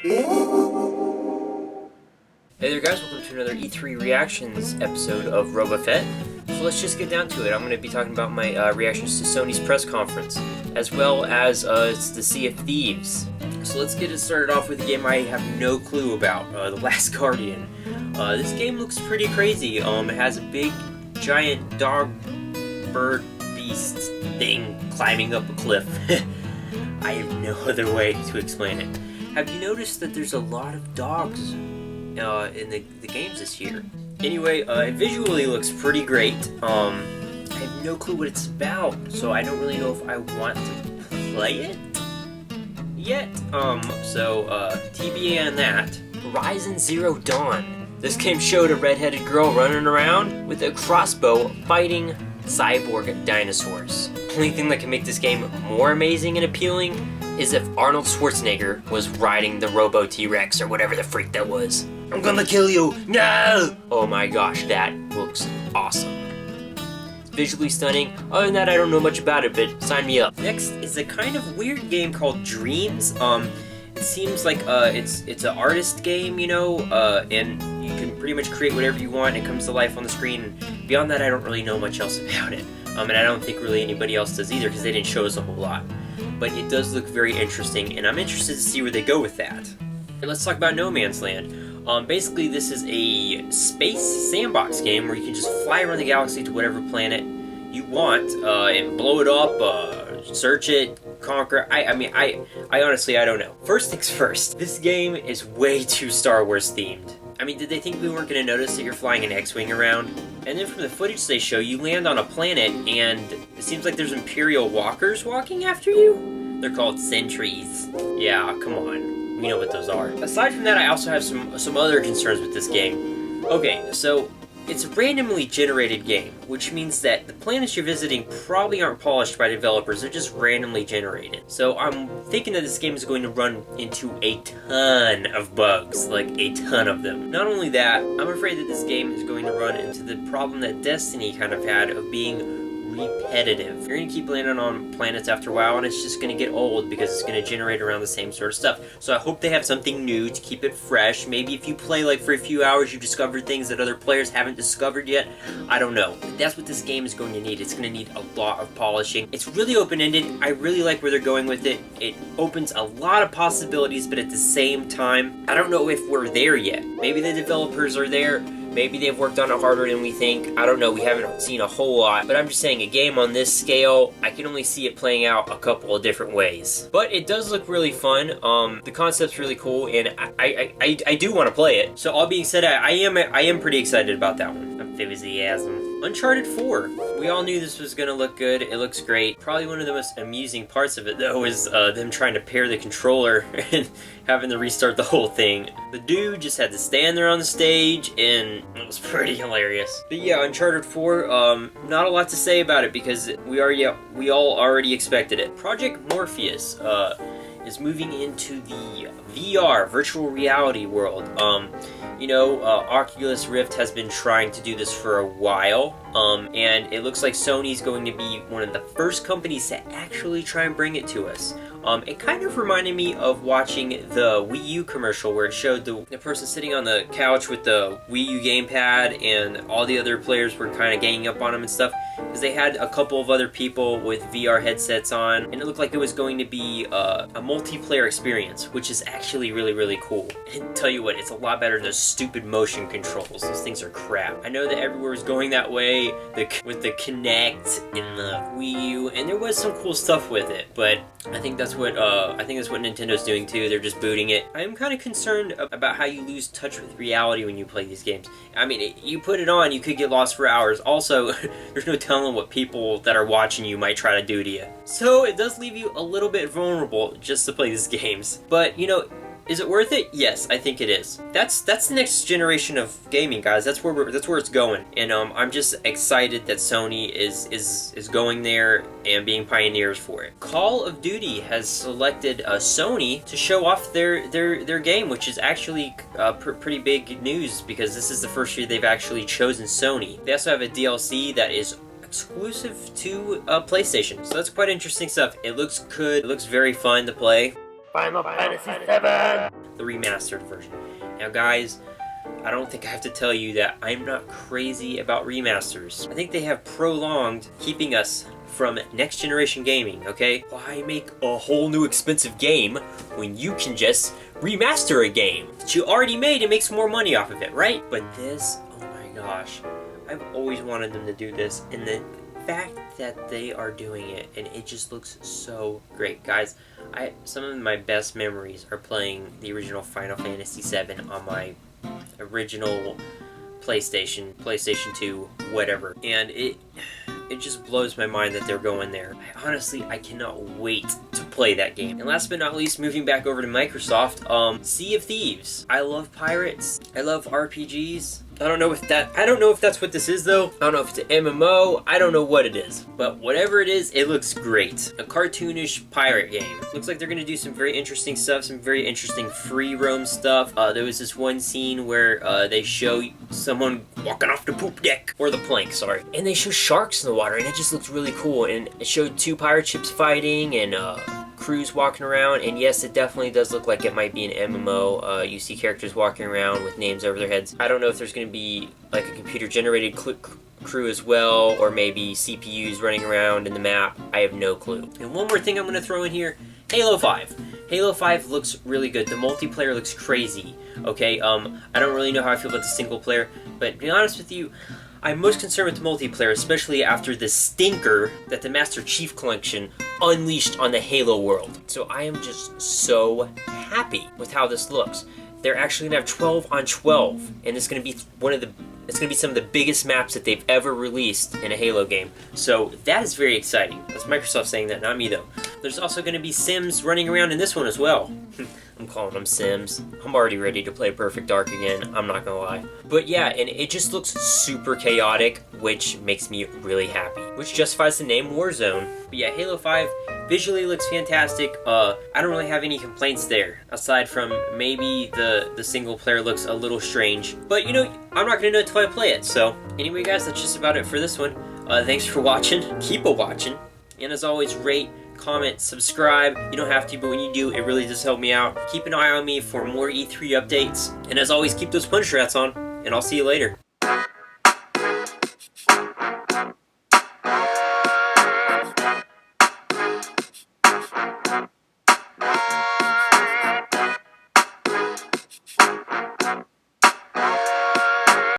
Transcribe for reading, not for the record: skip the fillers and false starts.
Hey there guys, welcome to another E3 Reactions episode of RobaFett. So let's just get down to it. I'm going to be talking about my reactions to Sony's press conference, as well as the Sea of Thieves. So let's get it started off with a game I have no clue about, The Last Guardian. This game looks pretty crazy. It has a big, giant dog, bird, beast thing climbing up a cliff. I have no other way to explain it. Have you noticed that there's a lot of dogs in the games this year? Anyway, it visually looks pretty great. I have no clue what it's about, so I don't really know if I want to play it yet. TBA on that. Horizon Zero Dawn. This game showed a redheaded girl running around with a crossbow fighting cyborg dinosaurs. The only thing that can make this game more amazing and appealing is if Arnold Schwarzenegger was riding the Robo T-Rex or whatever the freak that was. I'm gonna kill you! No! Oh my gosh, that looks awesome. It's visually stunning. Other than that, I don't know much about it, but sign me up. Next is a kind of weird game called Dreams. It seems like it's an artist game, you know, and you can pretty much create whatever you want. It comes to life on the screen. And beyond that, I don't really know much else about it. And I don't think really anybody else does either, because they didn't show us a whole lot. But it does look very interesting, and I'm interested to see where they go with that. And let's talk about No Man's Land. Basically, this is a space sandbox game where you can just fly around the galaxy to whatever planet you want and blow it up, search it, conquer. I honestly, I don't know. First things first, this game is way too Star Wars themed. I mean, did they think we weren't going to notice that you're flying an X-Wing around? And then from the footage they show, you land on a planet, and it seems like there's Imperial walkers walking after you? They're called sentries. Yeah, come on. We know what those are. Aside from that, I also have some other concerns with this game. Okay, so it's a randomly generated game, which means that the planets you're visiting probably aren't polished by developers, they're just randomly generated. So I'm thinking that this game is going to run into a ton of bugs, like a ton of them. Not only that, I'm afraid that this game is going to run into the problem that Destiny kind of had of being repetitive. You're going to keep landing on planets after a while, and it's just going to get old because it's going to generate around the same sort of stuff. So I hope they have something new to keep it fresh. Maybe if you play like for a few hours, you discover things that other players haven't discovered yet. I don't know. That's what this game is going to need. It's going to need a lot of polishing. It's really open-ended. I really like where they're going with it. It opens a lot of possibilities, but at the same time, I don't know if we're there yet. Maybe the developers are there. Maybe they've worked on it harder than we think. I don't know, we haven't seen a whole lot. But I'm just saying, a game on this scale, I can only see it playing out a couple of different ways. But it does look really fun. The concept's really cool, and I do want to play it. So all being said, I am pretty excited about that one. Enthusiasm. Uncharted 4. We all knew this was gonna look good. It looks great. Probably one of the most amusing parts of it, though, is them trying to pair the controller and having to restart the whole thing. The dude just had to stand there on the stage, and it was pretty hilarious. But yeah, Uncharted 4, not a lot to say about it because we all already expected it. Project Morpheus is moving into the VR, virtual reality world. You know, Oculus Rift has been trying to do this for a while, and it looks like Sony's going to be one of the first companies to actually try and bring it to us. It kind of reminded me of watching the Wii U commercial where it showed the person sitting on the couch with the Wii U gamepad and all the other players were kind of ganging up on him and stuff, because they had a couple of other people with VR headsets on, and it looked like it was going to be a multiplayer experience, which is actually really, really cool. And tell you what, it's a lot better than those stupid motion controls. Those things are crap. I know that everywhere was going that way with the Kinect and the Wii U, and there was some cool stuff with it, but I think that's what Nintendo's doing too. They're just booting it. I am kind of concerned about how you lose touch with reality when you play these games. I mean, you put it on, you could get lost for hours. Also, there's no telling what people that are watching you might try to do to you. So it does leave you a little bit vulnerable just to play these games. But, you know, is it worth it? Yes, I think it is. That's the next generation of gaming, guys. That's where it's going. And I'm just excited that Sony is going there and being pioneers for it. Call of Duty has selected Sony to show off their game, which is actually pretty big news because this is the first year they've actually chosen Sony. They also have a DLC that is exclusive to PlayStation, so that's quite interesting stuff. It looks good. It looks very fun to play. Final Fantasy VII! the remastered version. Now guys, I don't think I have to tell you that I'm not crazy about remasters. I think they have prolonged keeping us from next generation gaming, okay? Why make a whole new expensive game when you can just remaster a game that you already made and make some more money off of it, right? But this, oh my gosh, I've always wanted them to do this, and the fact that they are doing it, and it just looks so great. Guys, some of my best memories are playing the original Final Fantasy VII on my original PlayStation 2, whatever, and it just blows my mind that they're going there. I cannot wait to play that game. And last but not least, moving back over to Microsoft, Sea of Thieves. I love pirates. I love RPGs. I don't know if that's what this is though. I don't know if it's an MMO. I don't know what it is. But whatever it is, it looks great. A cartoonish pirate game. Looks like they're gonna do some very interesting stuff, some very interesting free roam stuff. There was this one scene where they show someone walking off the poop deck, or the plank, sorry. And they show sharks in the water, and it just looks really cool. And it showed 2 pirate ships fighting, and crews walking around, and yes, it definitely does look like it might be an MMO. You see characters walking around with names over their heads. I don't know if there's going to be like a computer-generated crew as well, or maybe CPUs running around in the map. I have no clue. And one more thing I'm going to throw in here, Halo 5. Halo 5 looks really good. The multiplayer looks crazy, okay? I don't really know how I feel about the single player, but to be honest with you, I'm most concerned with the multiplayer, especially after the stinker that the Master Chief Collection unleashed on the Halo world. So I am just so happy with how this looks. They're actually gonna have 12 on 12, and it's gonna be some of the biggest maps that they've ever released in a Halo game. So that is very exciting. That's Microsoft saying that, not me though. There's also gonna be Sims running around in this one as well. I'm calling them Sims. I'm already ready to play Perfect Dark again, I'm not gonna lie. But yeah, and it just looks super chaotic, which makes me really happy. Which justifies the name Warzone. But yeah, Halo 5 visually looks fantastic. I don't really have any complaints there, aside from maybe the single player looks a little strange. But you know, I'm not gonna know until I play it, so. Anyway guys, that's just about it for this one. Thanks for watching, keep a-watching. And as always, rate, comment, subscribe. You don't have to, but when you do, it really does help me out. Keep an eye on me for more E3 updates. And as always, keep those punch rats on, and I'll see you later.